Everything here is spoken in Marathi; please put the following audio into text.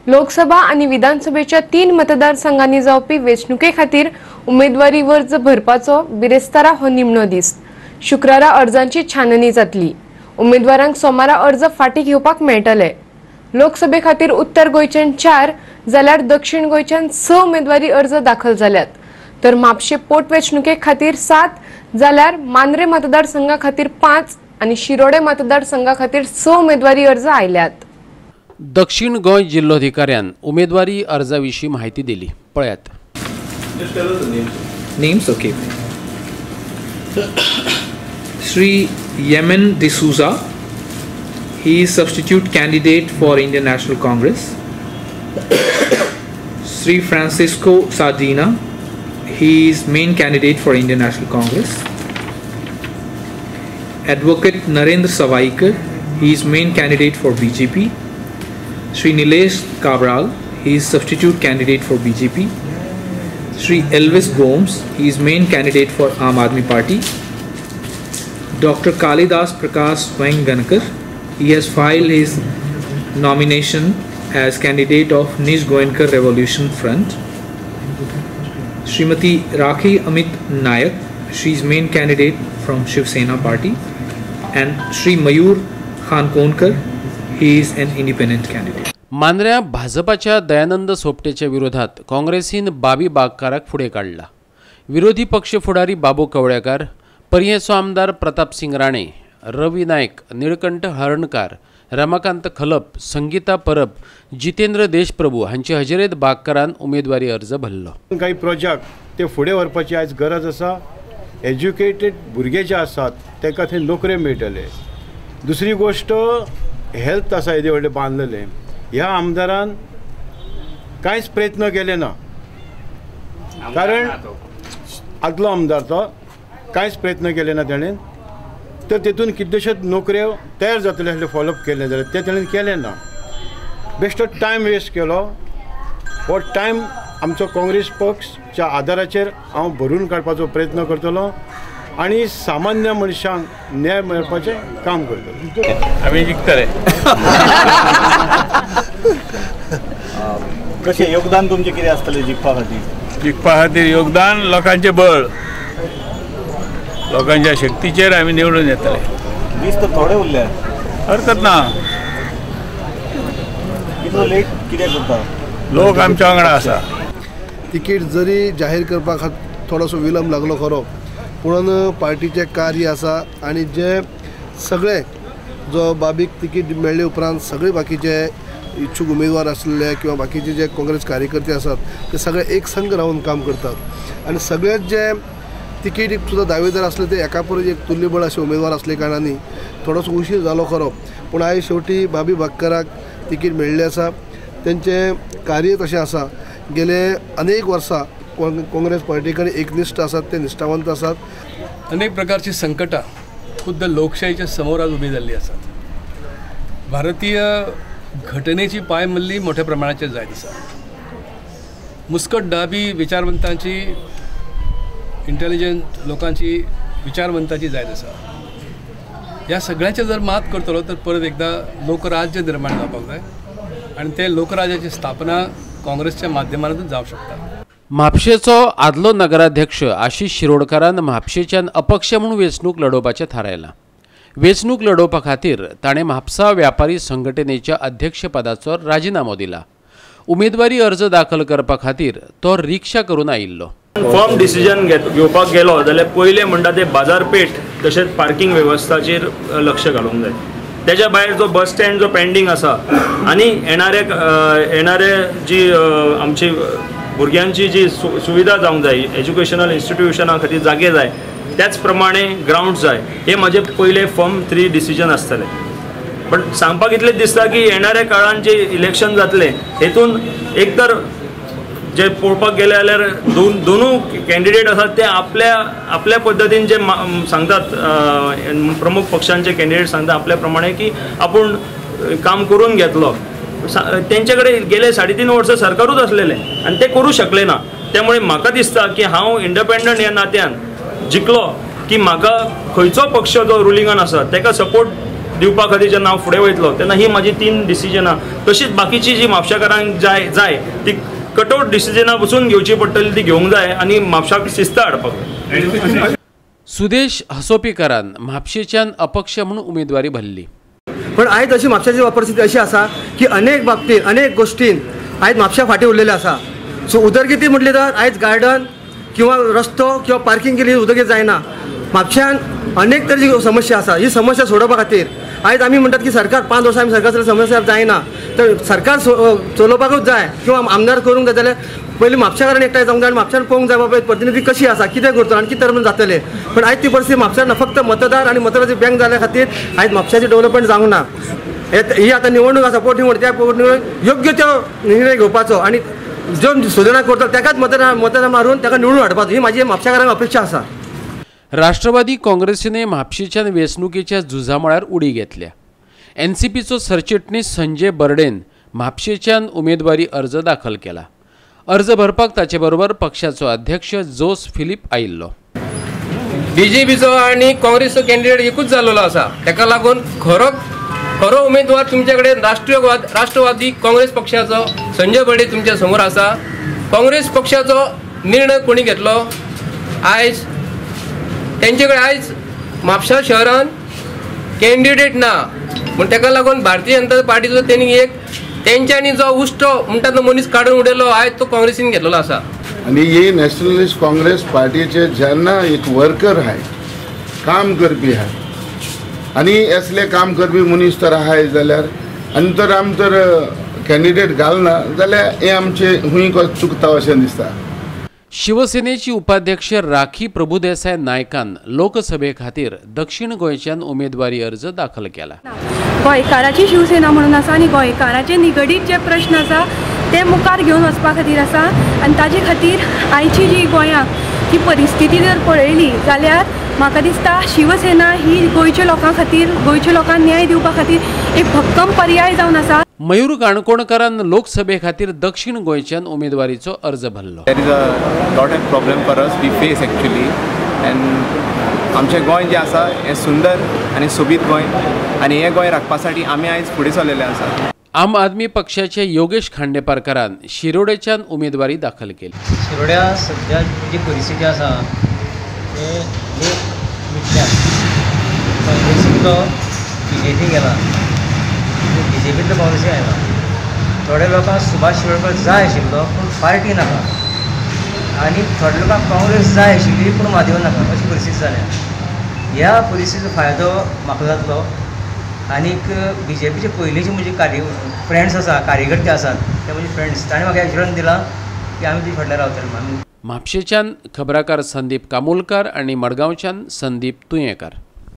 लोकसभा आणि विधानसभेच्या 3 मतदारसंघांनी जावपी वेंचणुके खातीर उमेदवारी अर्ज भरपाचो बिरेस्तारा हो निमणो दीस। शुक्रारा अर्जांची छाननी जातली। उमेदवारांक सोमारा अर्ज फाटी घेवपाक मेळटले। लोकसभे खातीर उत्तर गोंयच्यान 4 जाल्यार दक्षिण गोंयच्यान 6 उमेदवारी अर्ज दाखल जाल्यात, तर म्हापशे पोटवेंचणुके खातीर 7 जाल्यार मांद्रे मतदारसंघा खातीर 5 आणि शिरोडे मतदारसंघा खातीर 6 उमेदवारी अर्ज आयल्यात। दक्षिण गोंय जिल्लोधिकाऱ्यान उमेदवारी अर्जाविशीं माहिती दिली। पळयात। Names, okay. Sri Yemen D'Souza, he is substitute candidate for Indian National Congress. Sri Francisco Sardina, he is main candidate for Indian National Congress. Advocate Narendra Savaikar, he is main candidate for BJP. Sri Nilesh Cabral, he is substitute candidate for BJP. Sri Elvis Gomes, he is main candidate for Aam Aadmi Party. Dr. Kalidas Prakash Swaingankar, he has filed his nomination as candidate of Nish Goenkar Revolution Front. Srimati Rakhi Amit Nayak, she is main candidate from Shiv Sena Party. And Sri Mayur Khankonkar, he is an independent candidate. मांद्र्या भाजपाच्या दयानंद सोपटेच्या विरोधात काँग्रेसीन बाबी बागकाराक फुडें काढला। विरोधी पक्ष फुडारी बाबू कवळेकार, पर्येचो आमदार प्रताप सिंग राणे, रवी नायक, निळकंठ हरणकार, रमाकांत खलप, संगीता परब, जितेंद्र देशप्रभू हांचे हजेरेंत बागकारान उमेदवारी अर्ज भरलो। काही प्रोजेक्ट ते फुडें व्हरपाची आज गरज आसा। एज्युकेटेड भुरगे जे आसात तांकां थंय नोकऱ्यो मेळटले। दुसरी गोष्ट हेल्थ आसा येदे व्हडले बांदलेले। ह्या आमदारान कांयच प्रयत्न केले ना, कारण आदलो आमदार तो कांयच प्रयत्न केले ना तेणें। तर तेतून कितल्योश्योच नोकऱ्यो तयार जातले असले फॉलोअप केले जाल्यार ते तेणें केले ना। बेश्टो टायम वेस्ट केलो। हो टायम आमचो काँग्रेस पक्षच्या आदाराचेर हांव भरून काडपाचो प्रयत्न करतलो आणि सामान्य मनशांक न्याय मेळपाचें काम करतलो। आम्ही जिखतले। कशें योगदान तुमचें कितें आसतलें जिखपा खातीर? जिखपा खातीर योगदान लोकांचें बळ, लोकांच्या शक्तीचेर आमी निवडून येतले। दीस तर थोडे उरले, हरकत ना। इतलो लेट कित्याक करता? लोक आमच्या वांगडा आसा। तिकीट जरी जाहीर करपाक थोडोसो विलंब लागलो खरो, पूण पार्टीचे कार्य आसा आणि जे सगळे जो बाबीक तिकीट मेळ्ळे उपरांत सगळे बाकीचे इच्छुक उमेदवार आसले किंवा बाकीचे जे काँग्रेस कार्यकर्ते आसात ते सगळे एक संघ रावन काम करतात आणि सगळेच जे तिकीट सुद्दां दावेदार असले ते एका परस एक तुल्यबळ असे उमेदवार असले कारणांनी थोडोसो उशीर जालो खरो, पूण आयज शेवटी बाबी बागकाराक तिकीट मेळ्ळें आसा। तेंचे कार्य तशें आसा। गेले अनेक वर्सां काँग्रेस पार्टी कडेन एकनिश्ठ आसात, ते निश्ठावंत आसात। अनेक प्रकारची संकटां खुद्द लोकशाहीच्या समोर आज उभी जाल्ली आसात। भारतीय घटनेची पायमल्ली मोठ्या प्रमाणाचेर जायत आसा। मुस्कट डाबी विचारवंतांची, इंटेलिजंट लोकांची विचारवंतांची जायत आसा। ह्या सगळ्याचेर जर मात करतलो तर परत एकदा लोकराज्य निर्माण जावपाक जाय आणि ते लोकराज्याची स्थापना काँग्रेसच्या माध्यमांतून जावंक शकता। म्हापशेचो आदलो नगराध्यक्ष आशिष शिरोडकारान म्हापशेच्यान अपक्ष म्हणून वेंचणूक लडोवपाचें थारायलां। वेंचणूक लडोवपा खातीर ताणें म्हापसा व्यापारी संघटनेच्या अध्यक्षपदाचो राजिनामो दिला। उमेदवारी अर्ज दाखल करपा खातीर तो रिक्षा करून आयिल्लो। फर्म डिसिजन घेवपाक गेलो जाल्यार पयलें म्हणटा ते बाजारपेठ तशेंच पार्किंग वेवस्थाचेर लक्ष घालूंक जाय। त्याच्या भायर जो बस स्टँड जो पेंडिंग आसा आनी येणारे जी आमची भुरग्यांची जी सुविधा जावंक जाय, एज्युकेशनल इन्स्टिट्यूशना खातीर जागे जाय, त्याच प्रमाणे ग्राउंड जाय, हे माझे पहिले फर्म 3 डिसिजन आसतले। पण सांगपाक इतलें दिसता की येणाऱ्या काळान जे इलेक्शन जातले हेतून एक तर जे पळोवपाक गेले जाल्यार दोनूय कॅन्डिडेट आसात ते आपल्या पद्दतीन जे सांगतात, प्रमुख पक्षांचे कॅन्डिडेट सांगता आपल्या प्रमाणे की आपूण काम करून घेतलो। त्यांच्याकडे गेले 3.5 वर्ष सरकारूच असलेले आणि ते करू शकले ना। त्यामुळे म्हाका दिसता की हांव इंडिपेंडंट ह्या नात्यान जिखलो की म्हाका खंयचो पक्ष जो रुलिंगान आसा ताका सपोर्ट दिवपा खातीर जेन्ना हांव फुडें वयतलो तेन्ना ही म्हाजी 3 डिसिजनां तशीच बाकीची जी म्हापशाकारांक जाय ती कटआउट डिसिजनां पसून घेवची पडटली, ती घेवंक जाय आनी म्हापशाक शिस्त हाडपाक जाय. सुदेश हसोपीकरान म्हापशेच्यान अपक्ष म्हणून उमेदवारी भरली. पण आयज अशी म्हापशाची परिस्थिती अशी आसा की अनेक बाबतींत अनेक गोश्टीन आयज म्हापशा फाटीं उरलेले आसा. सो उदरगती म्हटली तर आयज गार्डन किंवा रस्तो किंवा पार्किंग केली उदरगत जायना. म्हापशान अनेक तरेची समस्या आसा. ही समस्या सोडोवपा खातीर आयज आमी म्हणटात की सरकार 5 वर्सां आमी सरकार समस्या जायना, तर सरकार चलोवपाकूच जाय किंवा आमदार करूंक जाय जाल्यार पयलीं म्हापशाकारान एकठांय जावंक जाय आनी म्हापशान पळोवंक जाय बाबा प्रतिनिधी कशी आसा, कितें करता आनी कितें तरेन जातले. पण आयज ती परिस्थिती म्हापशान फक्त मतदार आनी मतदाराची बँक जाल्या खातीर आयज म्हापशाची डेव्हलपमेंट जावंक ना. ही आतां निवडणूक आसा, पोटनिवडणूक, त्या पोटनिवडणूक योग्य तो निर्णय घेवपाचो आनी जो सुदारणा करता ताकाच मतदार मारून ताका निवडून हाडपाचो, ही म्हाजी म्हापशाकारांक अपेक्षा आसा. राष्ट्रवादी काँग्रेसीने म्हापशेच्यान वेंचणुकेच्या झुजा मळार उडी घेतल्या. एनसीपीचो सरचिटणीस संजय बर्डेन म्हापशेच्यान उमेदवारी अर्ज दाखल केला. अर्ज भरपाक ताचे बरोबर पक्षाचो अध्यक्ष जोस फिलीप आयिल्लो. बीजेपीचो आणि काँग्रेसचो कॅन्डिडेट एकूच जाल्लो आसा, ताका लागून खरो उमेदवार तुमचे कडेन राष्ट्रवादी काँग्रेस पक्षाचो संजय बर्डे तुमच्या समोर आसा. काँग्रेस पक्षाचो निर्णय कोणी घेतलो, आयज तेंचे कडेन आयज म्हापशा शहरान कॅन्डिडेट ना, म्हण ताका लागून भारतीय जनता पार्टीचो तेणी एक तेंच्यांनी जो उश्टो म्हणटा तो मनीस काडून उडयलो, आयज तो काँग्रेसीन घेतलेलो आसा. आणि हे नॅशनलिस्ट काँग्रेस पार्टीचे जेन्ना एक वर्कर आहे, काम करपी आहे आणि असले काम करपी मनीस तर आहे जाल्यार आनी तर आमी तर कॅन्डिडेट घालना जाल्यार हे आमचे हुंय चुकता अशें दिसता. शिवसेनेची उपाध्यक्ष राखी प्रभुदेसाय नायकान लोकसभे खातीर दक्षिण गोंयच्यान उमेदवारी अर्ज दाखल केला. गोंयकाराची शिवसेना म्हणून आसा आनी गोंयकाराचे निगडीत जे प्रश्न आसा ते मुखार घेवन वचपा खातीर आसा. आनी ताजे खातीर आयची जी गोंयांत ही परिस्थिती जर पळयली जाल्यार म्हाका दिसता शिवसेना ही गोंयच्या लोकां खातीर, गोंयच्या लोकांक न्याय दिवपा खातीर एक भक्कम पर्याय जावन आसा. मयूर काणकोणकारान लोकसभे खातीर दक्षिण गोंयच्यान उमेदवारीचो अर्ज भरलो. There is a lot of problem for us we face actually, and आमचें गोंय जें आसा हें सुंदर आनी सोबीत गोंय, आनी हें गोंय राखपासाठी आमी आयज फुडें सरलेले आसा. आम आदमी पक्षाचे योगेश खांडेपारकारान शिरोडेच्यान उमेदवारी दाखल केली. शिरोड्या सध्या जी परिस्थिती आसा ते एक म्हटल्यार काँग्रेसींतलो BJP गेला, BJPंतलो काँग्रेसी आयला. थोड्या लोकांक सुभाष शिरोडकर जाय आशिल्लो पूण पार्टी नाका, आनी थोड्या लोकांक काँग्रेस जाय आशिल्ली पूण म्हादेव नाका, अशी परिस्थिती जाल्या. ह्या परिस्थितीचो फायदो म्हाका जातलो. आनीक BJPचे पयलींचे म्हजे फ्रेंड्स आसा, कार्यकर्ते आसात, ते म्हजे फ्रेंड्स, ताणें म्हाका एश्युरन्स दिला की आमी तुजे फाटल्यान रावतले म्हणून. म्हापशेच्यान खबराकार संदीप कामोलकार आणि मडगांवच्यान संदीप तुयेंकार.